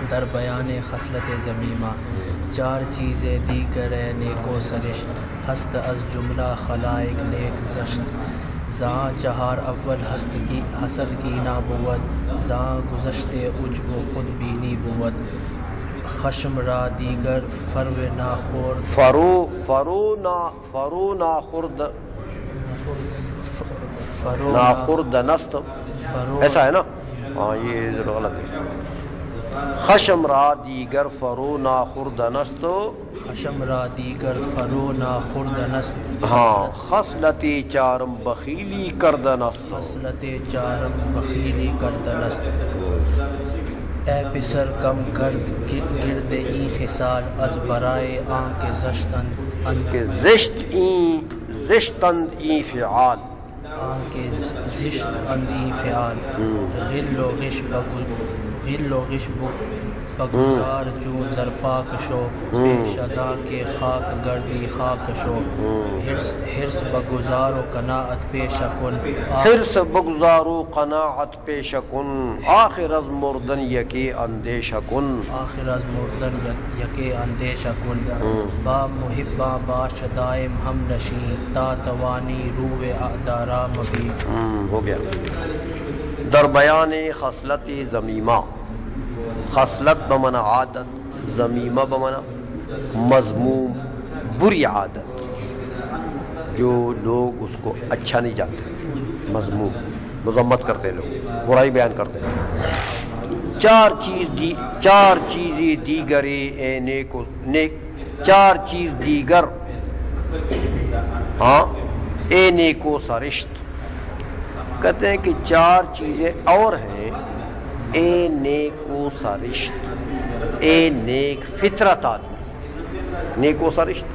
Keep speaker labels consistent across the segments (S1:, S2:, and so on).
S1: در بیان خصلت ذمیمہ چار چیزیں دیگر نیک و سرشت ہست از جملہ خلائق نیک زشت زاں چہار اول ہست کی حسد کی نا بود زاں گزشتے عجب و خود بینی بود خشم را دیگر
S2: ناخرد نست، ایسا ہے نا؟ ہاں یہ ضرور غلط ہے. خشم را دیگر فرو ناخرد نست،
S1: خشم را دیگر فرو ناخرد نست.
S2: ہاں خصلت چارم بخیلی کردن است،
S1: خصلت چارم بخیلی کردن است. اے پسر کم کرد گرد این خصال از برائے آنکہ
S2: زشتند این فعال،
S1: آنکہ زشت اند این فعال. غل و غش بگزار جو زرپاک شو پیش ازاں کے خاک گردی خاک شو. حرص بگزار و قناعت پیش کن،
S2: حرص بگزار و قناعت پیش کن. آخر از مردن یکی اندیش کن،
S1: آخر از مردن یکی اندیش کن. با محباں باش دائم ہم نشین تا توانی روح اعدارا مبین.
S2: ہو گیا. در بیان خصلت ذمیمہ، خصلت بمنا عادت، ذمیمہ بمنا مذموم بری عادت، جو لوگ اس کو اچھا نہیں جانتے، مذموم مذمت کرتے لوگ، برائی بیان کرتے ہیں. چار چیزیں دیگر اے نیک، چار چیز دیگر ہاں اے نیکو سرشت. کہتے ہیں کہ چار چیزیں اور ہیں اے نیک و سرشت، اے نیک فطرت آدمی. نیک و سرشت،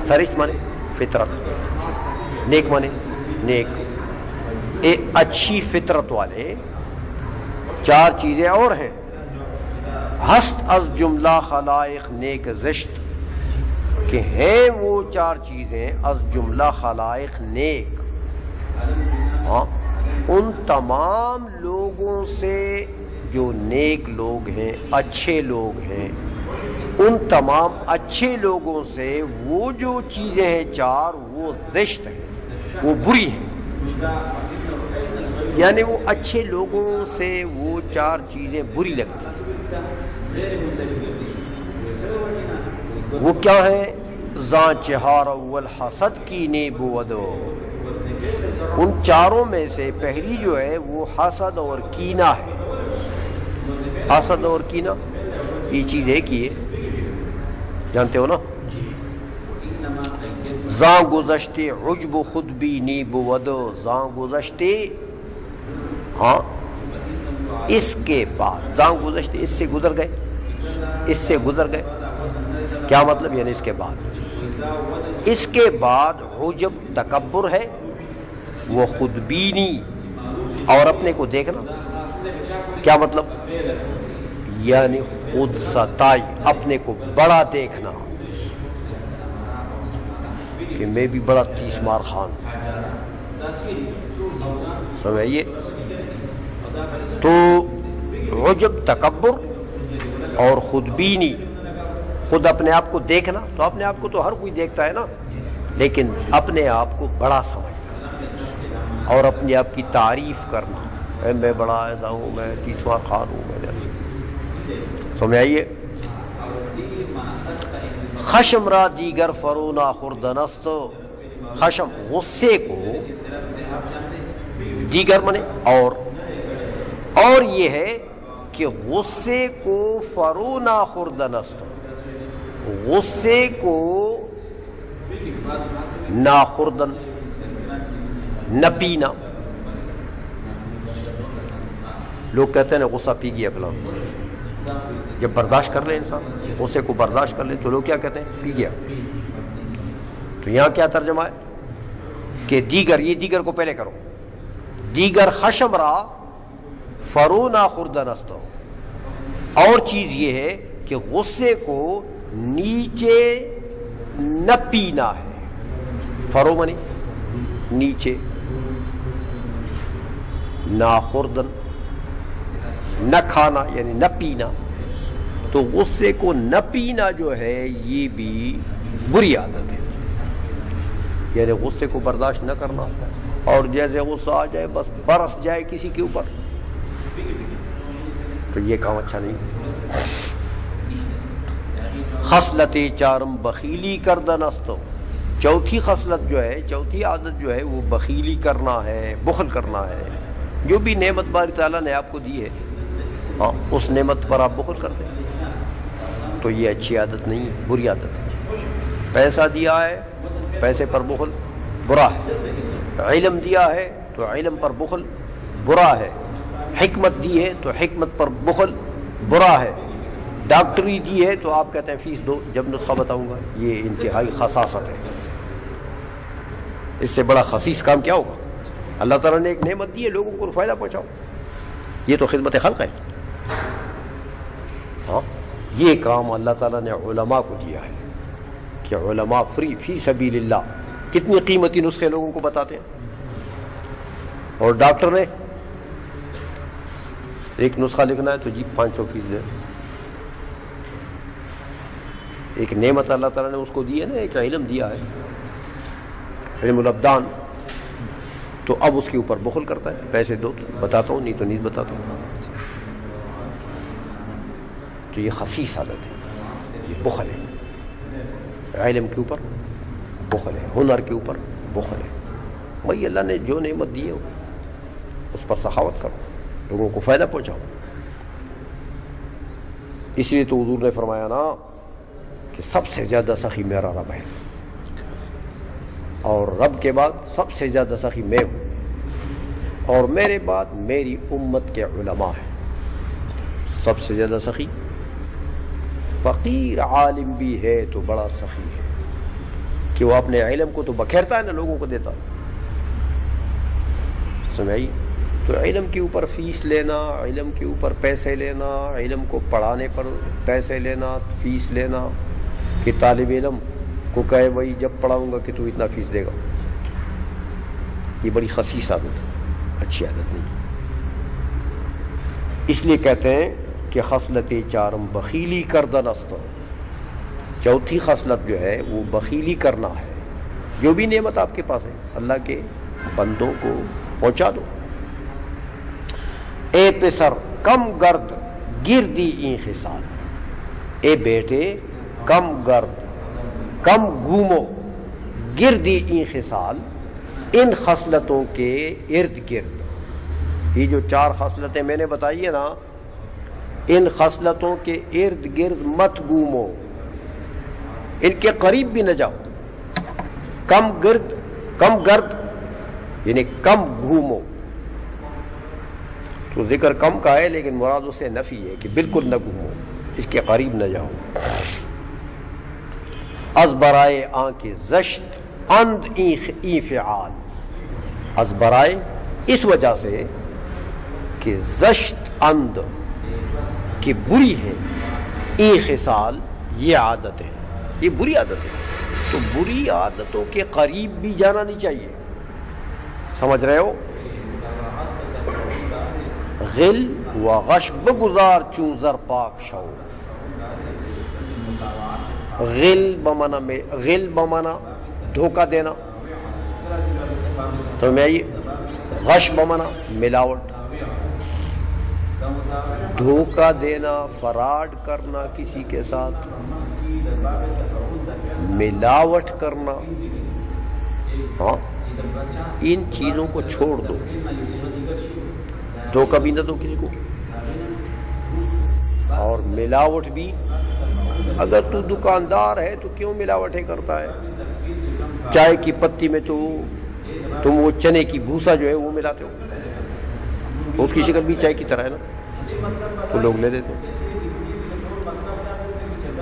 S2: سرشت مانے فطرت، نیک مانے نیک، اے اچھی فطرت والے. چار چیزیں اور ہیں. ہست از جملہ خلائق نیک زشت، کہ ہیں وہ چار چیزیں از جملہ خلائق نیک، ہاں ان تمام لوگوں سے جو نیک لوگ ہیں، اچھے لوگ ہیں، ان تمام اچھے لوگوں سے وہ جو چیزیں ہیں چار وہ زشت ہیں، وہ بری ہیں. یعنی وہ اچھے لوگوں سے وہ چار چیزیں بری لگتی ہیں. وہ کیا ہے؟ زاں چہار اول حسد کی نے بودو. ان چاروں میں سے پہلی جو ہے وہ حسد اور کینہ ہے. حسد اور کینہ یہ چیز ایک ہی ہے، جانتے ہو نا؟ زاں گزشتے عجب خود بھی نی بودو. زاں گزشتے، ہاں اس کے بعد، زاں گزشتے اس سے گزر گئے، اس سے گزر گئے. کیا مطلب؟ یعنی اس کے بعد، اس کے بعد عجب تکبر ہے، وہ خود بینی اور اپنے کو دیکھنا. کیا مطلب؟ یعنی خود ستائی، اپنے کو بڑا دیکھنا کہ میں بھی بڑا تیس مار خان ہوں. سمجھئے؟ تو عجب تکبر اور خود بینی، خود اپنے آپ کو دیکھنا. تو اپنے آپ کو تو ہر کوئی دیکھتا ہے نا، لیکن اپنے آپ کو بڑا سمجھنا اور اپنے آپ کی تعریف کرنا، میں بڑا ایسا ہوں، میں تیسواں خان ہوں، میں ایسا. سمجھ آئیے؟ خشم را دیگر فرونا خوردنست. خشم غصے کو، دیگر منے اور یہ ہے کہ غصے کو فرونا خوردنست، غصے کو ناخوردن، نہ پینا. لوگ کہتے ہیں غصہ پی گیا فلاں. جب برداشت کر لے انسان، غصے کو برداشت کر لے تو لوگ کیا کہتے ہیں؟ پی گیا. تو یہاں کیا ترجمہ ہے کہ دیگر، یہ دیگر کو پہلے کرو. دیگر خشم را فرو ناخوردنست. اور چیز یہ ہے کہ غصے کو نیچے نہ پینا ہے. فرو منی نیچے، ناخوردن نہ کھانا یعنی نہ پینا. تو غصے کو نہ پینا جو ہے یہ بھی بری عادت ہے، یعنی غصے کو برداشت نہ کرنا، اور جیسے غصہ آ جائے بس برس جائے کسی کے اوپر، تو یہ کام اچھا نہیں. خصلت چارم بخیلی کردن است. چوتھی خصلت جو ہے، چوتھی عادت جو ہے وہ بخیلی کرنا ہے، بخل کرنا ہے. جو بھی نعمت باری تعالیٰ نے آپ کو دی ہے، ہاں اس نعمت پر آپ بخل کرتے ہیں، تو یہ اچھی عادت نہیں، بری عادت ہے. پیسہ دیا ہے، پیسے پر بخل برا ہے. علم دیا ہے تو علم پر بخل برا ہے. حکمت دی ہے تو حکمت پر بخل برا ہے. ڈاکٹری دی ہے تو آپ کہتے ہیں فیس دو جب نسخہ بتاؤں گا. یہ انتہائی خساست ہے. اس سے بڑا خسیس کام کیا ہوگا؟ اللہ تعالیٰ نے ایک نعمت دی ہے، لوگوں کو فائدہ پہنچاؤ. یہ تو خدمت خلق ہے. ہاں یہ کام اللہ تعالیٰ نے علماء کو دیا ہے کہ علماء فی سبیل اللہ کتنی قیمتی نسخے لوگوں کو بتاتے ہیں. اور ڈاکٹر نے ایک نسخہ لکھنا ہے تو جی 500 فیس دے. ایک نعمت اللہ تعالیٰ نے اس کو دی ہے نا، ایک علم دیا ہے، علم الابدان، تو اب اس کے اوپر بخل کرتا ہے. پیسے دو تو بتاتا ہوں، نہیں تو نہیں بتاتا ہوں. تو یہ خسیس عادت ہے، یہ بخل ہے. علم کے اوپر بخل ہے، ہنر کے اوپر بخل ہے. بھائی اللہ نے جو نعمت دی ہے اس پر سخاوت کرو، لوگوں کو فائدہ پہنچاؤ. اس لیے تو حضور نے فرمایا نا کہ سب سے زیادہ سخی میرا رب ہے، اور رب کے بعد سب سے زیادہ سخی میں ہوں، اور میرے بعد میری امت کے علماء ہیں. سب سے زیادہ سخی فقیر عالم بھی ہے تو بڑا سخی ہے، کہ وہ اپنے علم کو تو بکھیرتا ہے نا، لوگوں کو دیتا. سمجھائی؟ تو علم کے اوپر فیس لینا، علم کے اوپر پیسے لینا، علم کو پڑھانے پر پیسے لینا، فیس لینا، کہ طالب علم کو کہے وہی جب پڑھاؤں گا کہ تو اتنا فیس دے گا، یہ بڑی خسیس عادت ہے، اچھی عادت نہیں. اس لیے کہتے ہیں کہ خصلت چارم بخیلی کردن است. چوتھی خصلت جو ہے وہ بخیلی کرنا ہے. جو بھی نعمت آپ کے پاس ہے اللہ کے بندوں کو پہنچا دو. اے پسر کم گرد گردی این خصال. اے بیٹے کم گرد، کم گھومو، گردی این خصال، ان خصلتوں کے ارد گرد. یہ جو 4 خصلتیں میں نے بتائی ہیں نا، ان خصلتوں کے ارد گرد مت گھومو، ان کے قریب بھی نہ جاؤ. کم گرد یعنی کم گھومو. تو ذکر کم کا ہے لیکن مراد اس سے نفی ہے کہ بالکل نہ گھومو، اس کے قریب نہ جاؤ. از برائے آنکھ زشت اند ای فعال. از برائے اس وجہ سے کہ زشت اند کہ بری ہے، ای خصال یہ عادت ہے، یہ بری عادت ہے. تو بری عادتوں کے قریب بھی جانا نہیں چاہیے. سمجھ رہے ہو؟ غل و غش بگزار چون زر پاک شو. غل بمانا دھوکہ دینا، تو میں یہ غش بمانا ملاوٹ، دھوکہ دینا، فراڈ کرنا کسی کے ساتھ، ملاوٹ کرنا. ہاں ان چیزوں کو چھوڑ دو. دھوکہ بھی نہ دو کسی کو، اور ملاوٹ بھی. اگر تو دکاندار ہے تو کیوں ملاوٹیں کرتا ہے؟ چائے کی پتی میں تو تم وہ چنے کی بھوسا جو ہے وہ ملاتے ہو، اس کی شکل بھی چائے کی طرح ہے نا، تو لوگ لے لیتے ہو.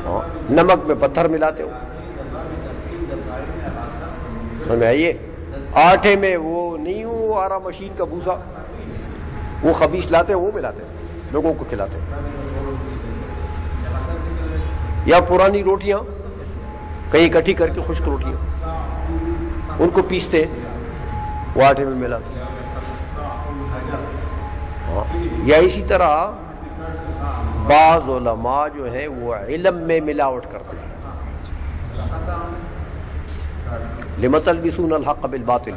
S2: ہاں نمک میں پتھر ملاتے ہو. سمجھ آئیے؟ آٹے میں وہ نہیں ہو آرا مشین کا بھوسا، وہ خبیث لاتے ہیں، وہ ملاتے ہیں، لوگوں کو کھلاتے ہیں. یا پرانی روٹیاں کہیں اکٹھی کر کے خشک روٹیاں ان کو پیستے وہ آٹے میں ملاتے. یا اسی طرح بعض علماء جو ہیں وہ علم میں ملاوٹ کرتے ہیں. لم تلبسون الحق بالباطل،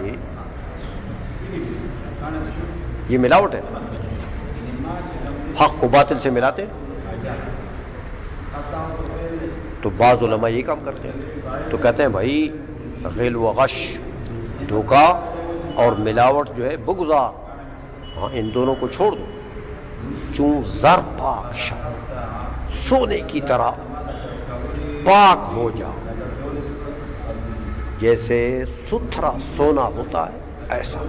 S2: یہ ملاوٹ ہے، حق کو باطل سے ملاتے. تو بعض علماء یہ کام کرتے ہیں، تو کہتے ہیں بھائی غل و غش، دھوکہ اور ملاوٹ جو ہے بغضا، ہاں ان دونوں کو چھوڑ دو. چون زر پاک شا، سونے کی طرح پاک ہو جا، جیسے ستھرا سونا ہوتا ہے ایسا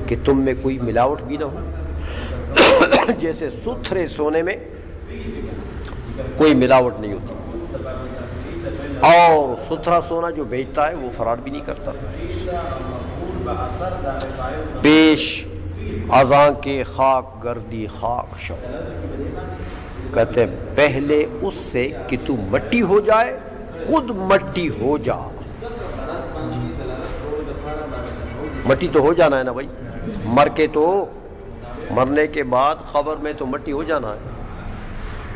S2: کہ تم میں کوئی ملاوٹ بھی نہ ہو. جیسے ستھرے سونے میں کوئی ملاوٹ نہیں ہوتی، اور ستھرا سونا جو بیچتا ہے وہ فراڈ بھی نہیں کرتا. پیش ازاں کے خاک گردی خاک شو، کہتے ہیں پہلے اس سے کہ تو مٹی ہو جائے خود مٹی ہو جا. مٹی تو ہو جانا ہے نا بھائی، مر کے تو، مرنے کے بعد قبر میں تو مٹی ہو جانا ہے.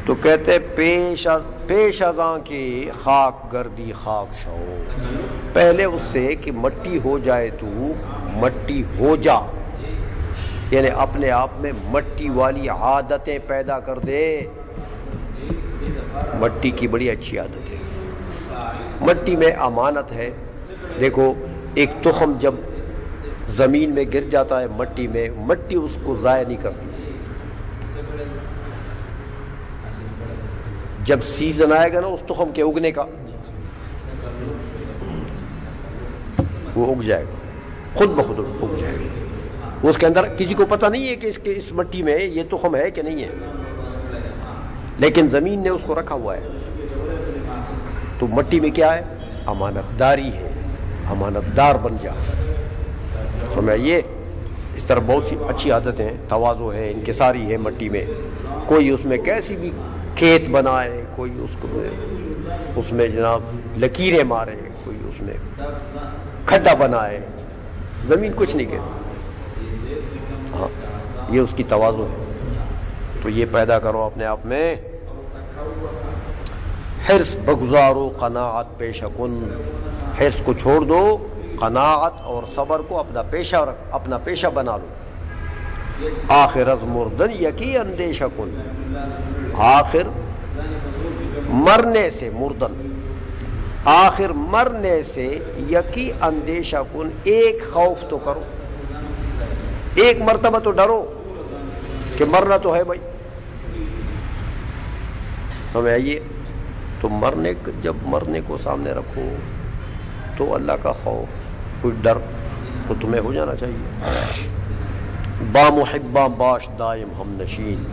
S2: تو کہتے پیش ازاں کی خاک گردی خاک شو، پہلے اس سے کہ مٹی ہو جائے تو مٹی ہو جا، یعنی اپنے آپ میں مٹی والی عادتیں پیدا کر دے. مٹی کی بڑی اچھی عادت ہے، مٹی میں امانت ہے. دیکھو ایک تخم جب زمین میں گر جاتا ہے مٹی میں، مٹی اس کو ضائع نہیں کرتی. جب سیزن آئے گا نا اس تخم کے اگنے کا، وہ اگ جائے گا، خود بخود اگ جائے گا. اس کے اندر کسی کو پتہ نہیں ہے کہ اس مٹی میں یہ تخم ہے کہ نہیں ہے، لیکن زمین نے اس کو رکھا ہوا ہے. تو مٹی میں کیا ہے؟ امانت داری ہے، امانت دار بن جا. سمجھئے؟ اس طرح بہت سی اچھی عادتیں، تواضع ہے، انکساری ہے مٹی میں. کوئی اس میں کیسی بھی کھیت بنائے، کوئی اس میں جناب لکیریں مارے، کوئی اس میں کھڈا بنائے، زمین کچھ نہیں کہتی. ہاں یہ اس کی تواضع ہے. تو یہ پیدا کرو اپنے آپ میں. حرص بگزارو قناعت پیشہ کن، حرص کو چھوڑ دو، قناعت اور صبر کو اپنا پیشہ رکھ، اپنا پیشہ بنا لو. آخر از مردن یکی اندیشہ کن، آخر مرنے سے، مردن آخر مرنے سے یکی اندیشہ کن، ایک خوف تو کرو، ایک مرتبہ تو ڈرو کہ مرنا تو ہے بھائی. سمجھ آئیے؟ تو جب مرنے کو سامنے رکھو تو اللہ کا خوف، کوئی ڈر تو تمہیں ہو جانا چاہیے. با محباں باش دائم ہم نشین،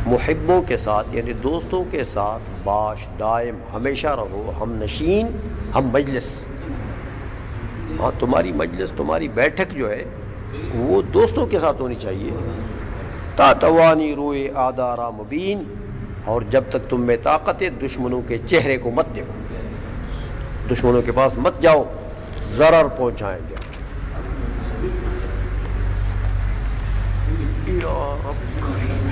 S2: محبوں کے ساتھ یعنی دوستوں کے ساتھ باش دائم ہمیشہ رہو، ہم نشین، ہم مجلس. ہاں تمہاری مجلس، تمہاری بیٹھک جو ہے وہ دوستوں کے ساتھ ہونی چاہیے. تا توانی روئے آدارا مبین، اور جب تک تم میں طاقت ہے دشمنوں کے چہرے کو مت دیکھو، دشمنوں کے پاس مت جاؤ، ضرر پہنچائیں گے. یا رب کریم.